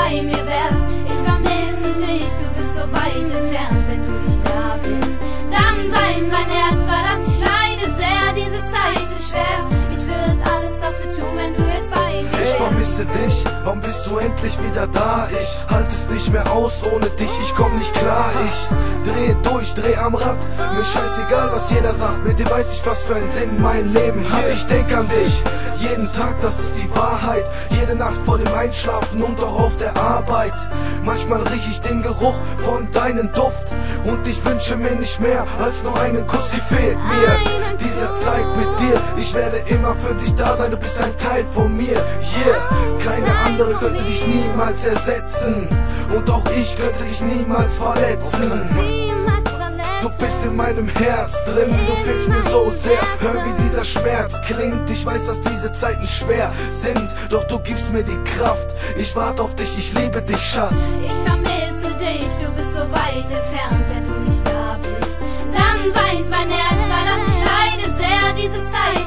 bei mir wärst. Ich vermisse dich, du bist so weit entfernt, wenn du nicht da bist. Dann weint mein Herz, verdammt, ich leide sehr, diese Zeit ist schwer. Ich würde alles dafür tun, wenn du jetzt bei mir wärst. Ich vermisse dich, wann bist du endlich wieder da? Ich halte es nicht mehr aus ohne dich, ich komm nicht klar. Ich dreh durch, dreh am Rad, mir scheißegal was jeder sagt. Mit dir weiß ich, was für einen Sinn mein Leben hat. Ich denk an dich, jeden Tag, das ist die Wahrheit. Jede Nacht vor dem Einschlafen und auch auf der Arbeit. Manchmal riech ich den Geruch von deinem Duft und ich wünsche mir nicht mehr als nur einen Kuss, sie fehlt mir. Diese Zeit mit dir, ich werde immer für dich da sein, du bist ein Teil von mir. Yeah, keine andere könnte dich niemals ersetzen und auch ich könnte dich niemals verletzen. Du bist in meinem Herz drin, du fehlst mir so sehr. Hör wie dieser Schmerz klingt, ich weiß, dass diese Zeiten schwer sind, doch du gibst mir die Kraft. Ich warte auf dich, ich liebe dich, Schatz. Ich vermisse dich, du bist so weit entfernt, wenn du nicht da bist. Dann weint mein Herz, verdammt, ich leide sehr, diese Zeit